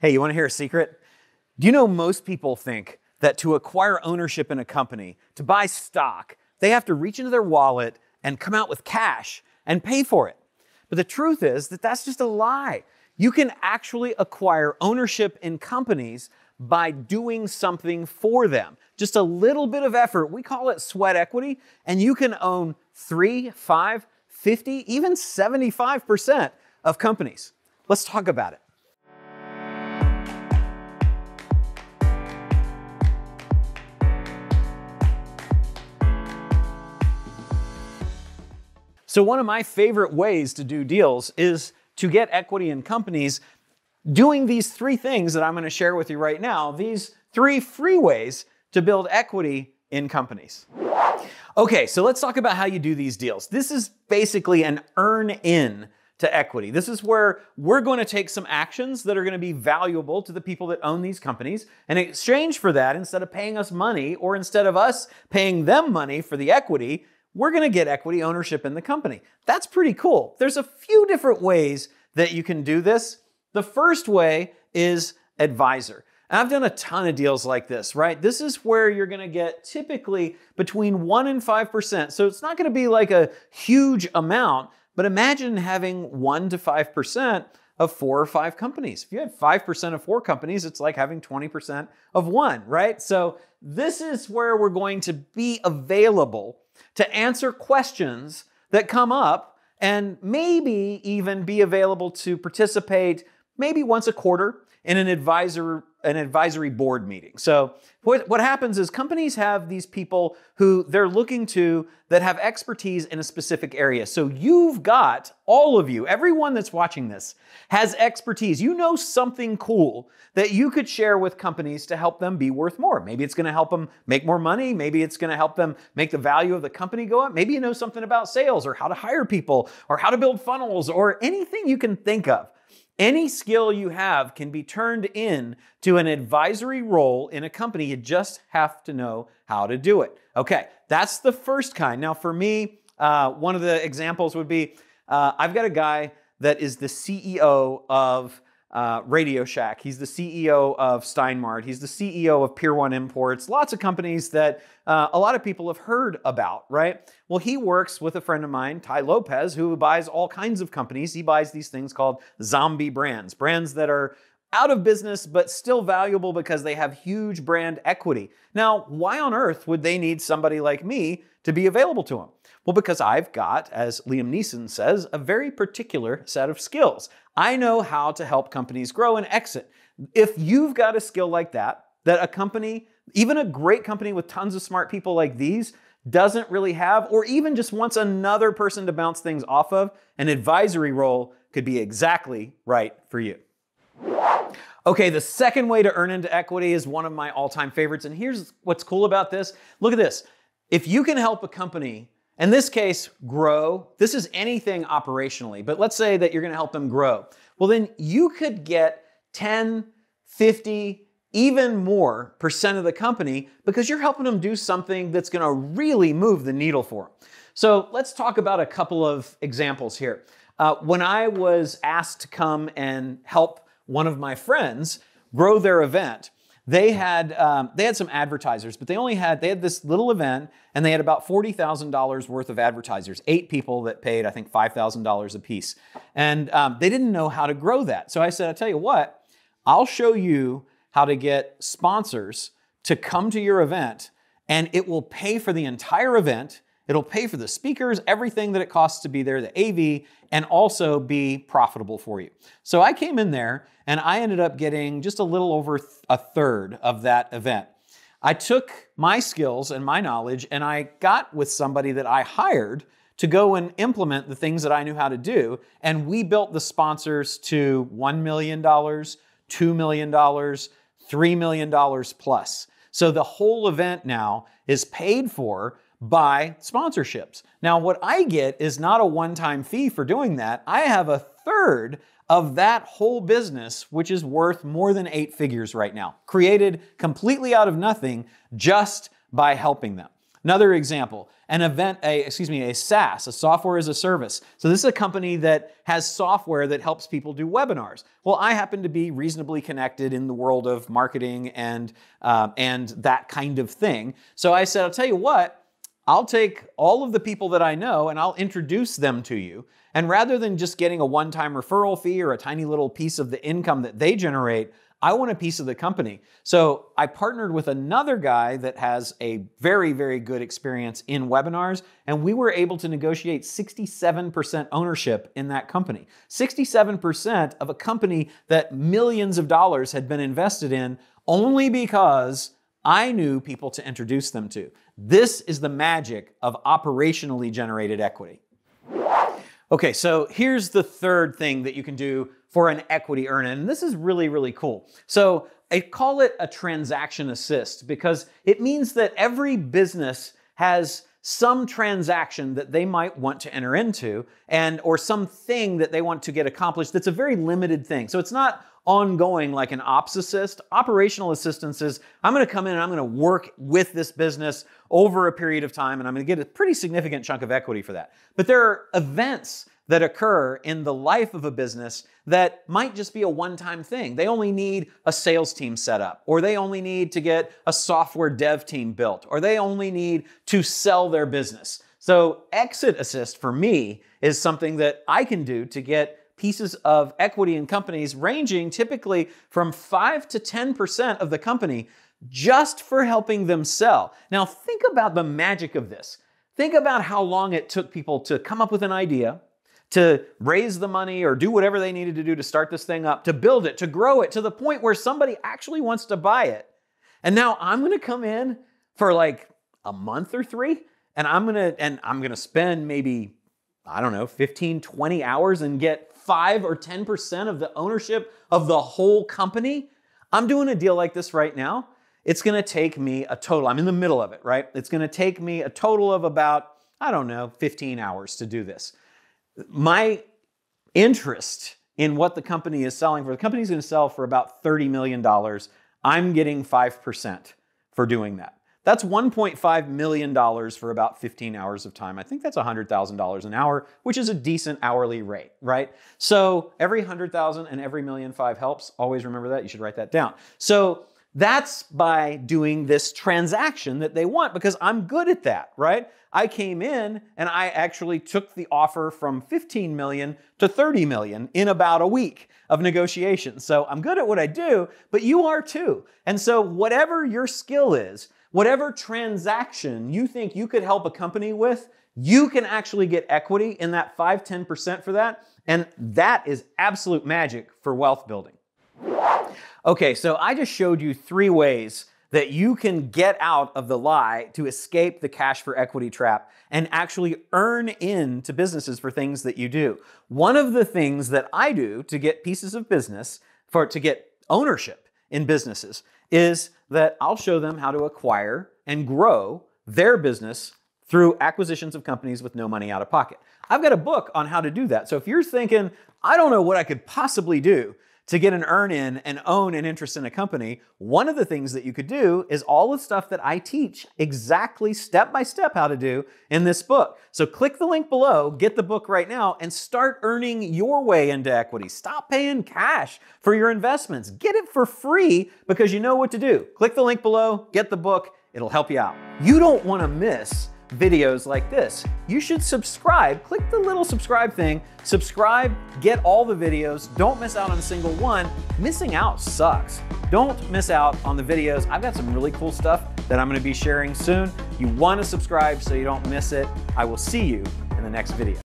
Hey, you want to hear a secret? Do you know most people think that to acquire ownership in a company, to buy stock, they have to reach into their wallet and come out with cash and pay for it? But the truth is that that's just a lie. You can actually acquire ownership in companies by doing something for them. Just a little bit of effort. We call it sweat equity, and you can own 3, 5, 50, even 75% of companies. Let's talk about it. So one of my favorite ways to do deals is to get equity in companies doing these 3 things that I'm going to share with you right now, these 3 free ways to build equity in companies. Okay, so let's talk about how you do these deals. This is basically an earn in to equity. This is where we're going to take some actions that are going to be valuable to the people that own these companies. And in exchange for that, instead of paying us money or instead of us paying them money for the equity, we're going to get equity ownership in the company. That's pretty cool. There's a few different ways that you can do this. The first way is advisor. And I've done a ton of deals like this, right? This is where you're going to get typically between 1 and 5%. So it's not going to be like a huge amount, but imagine having 1 to 5% of 4 or 5 companies. If you had 5% of 4 companies, it's like having 20% of 1, right? So this is where we're going to be available to answer questions that come up and maybe even be available to participate maybe once a quarter in an advisory board meeting. So what happens is companies have these people who they're looking to that have expertise in a specific area. So you've got, all of you, everyone that's watching this has expertise. You know something cool that you could share with companies to help them be worth more. Maybe it's going to help them make more money. Maybe it's going to help them make the value of the company go up. Maybe you know something about sales or how to hire people or how to build funnels or anything you can think of. Any skill you have can be turned in to an advisory role in a company. You just have to know how to do it. Okay, that's the first kind. Now for me, one of the examples would be, I've got a guy that is the CEO of Radio Shack. He's the CEO of Steinmart. He's the CEO of Pier 1 Imports. Lots of companies that a lot of people have heard about, right? Well, he works with a friend of mine, Ty Lopez, who buys all kinds of companies. He buys these things called zombie brands that are out of business but still valuable because they have huge brand equity. Now, why on earth would they need somebody like me to be available to them? Well, because I've got, as Liam Neeson says, a very particular set of skills. I know how to help companies grow and exit. If you've got a skill like that a company, even a great company with tons of smart people like these, doesn't really have, or even just wants another person to bounce things off of, an advisory role could be exactly right for you. Okay, the second way to earn into equity is one of my all-time favorites. And here's what's cool about this. Look at this. If you can help a company, in this case, grow, this is anything operationally, but let's say that you're going to help them grow. Well, then you could get 10, 50, even more % of the company because you're helping them do something that's going to really move the needle for them. So let's talk about a couple of examples here. When I was asked to come and help one of my friends grow their event, they had some advertisers, but they had this little event and they had about $40,000 worth of advertisers, 8 people that paid, I think, $5,000 a piece. And they didn't know how to grow that. So I said, I'll tell you what, I'll show you how to get sponsors to come to your event and it will pay for the entire event. It'll pay for the speakers, everything that it costs to be there, the AV, and also be profitable for you. So I came in there and I ended up getting just a little over a third of that event. I took my skills and my knowledge and I got with somebody that I hired to go and implement the things that I knew how to do. And we built the sponsors to $1 million, $2 million, $3 million plus. So the whole event now is paid for by sponsorships. Now, what I get is not a one-time fee for doing that. I have a third of that whole business, which is worth more than 8 figures right now, created completely out of nothing just by helping them. Another example, a SaaS, a software as a service. So this is a company that has software that helps people do webinars. Well, I happen to be reasonably connected in the world of marketing and that kind of thing. So I said, I'll tell you what, I'll take all of the people that I know and I'll introduce them to you. And rather than just getting a one-time referral fee or a tiny little piece of the income that they generate, I want a piece of the company. So I partnered with another guy that has a very, very good experience in webinars, and we were able to negotiate 67% ownership in that company. 67% of a company that millions of dollars had been invested in only because I knew people to introduce them to. This is the magic of operationally generated equity. Okay, so here's the third thing that you can do for an equity earn-in, and this is really, really cool. So I call it a transaction assist because it means that every business has some transaction that they might want to enter into or something that they want to get accomplished that's a very limited thing. So it's not ongoing like an ops assist. Operational assistance is I'm going to come in and I'm going to work with this business over a period of time and I'm going to get a pretty significant chunk of equity for that. But there are events that occur in the life of a business that might just be a one-time thing. They only need a sales team set up, or they only need to get a software dev team built, or they only need to sell their business. So exit assist for me is something that I can do to get pieces of equity in companies ranging typically from 5 to 10% of the company just for helping them sell. Now think about the magic of this. Think about how long it took people to come up with an idea, to raise the money or do whatever they needed to do to start this thing up, to build it, to grow it to the point where somebody actually wants to buy it. And now I'm going to come in for like a month or 3 and I'm going to spend maybe, I don't know, 15, 20 hours and get 5 or 10% of the ownership of the whole company. I'm doing a deal like this right now. It's going to take me a total, I'm in the middle of it, right? It's going to take me a total of about, I don't know, 15 hours to do this. My interest in what the company is selling for, the company's going to sell for about $30 million. I'm getting 5% for doing that. That's $1.5 million for about 15 hours of time. I think that's $100,000 an hour, which is a decent hourly rate, right? So every 100,000 and every 1,000,005 helps. Always remember that. You should write that down. So that's by doing this transaction that they want because I'm good at that, right? I came in and I actually took the offer from 15 million to 30 million in about a week of negotiations. So I'm good at what I do, but you are too. And so whatever your skill is, whatever transaction you think you could help a company with, you can actually get equity in that 5-10% for that. And that is absolute magic for wealth building. Okay, so I just showed you 3 ways that you can get out of the lie to escape the cash for equity trap and actually earn into businesses for things that you do. One of the things that I do to get pieces of business, to get ownership in businesses, is that I'll show them how to acquire and grow their business through acquisitions of companies with no money out of pocket. I've got a book on how to do that. So if you're thinking, I don't know what I could possibly do to get an earn-in and own an interest in a company, one of the things that you could do is all the stuff that I teach exactly step-by-step how to do in this book. So click the link below, get the book right now, and start earning your way into equity. Stop paying cash for your investments. Get it for free because you know what to do. Click the link below, get the book, it'll help you out. You don't want to miss videos like this. You should subscribe. Click the little subscribe thing. Subscribe, get all the videos. Don't miss out on a single one. Missing out sucks. Don't miss out on the videos. I've got some really cool stuff that I'm going to be sharing soon. You want to subscribe so you don't miss it. I will see you in the next video.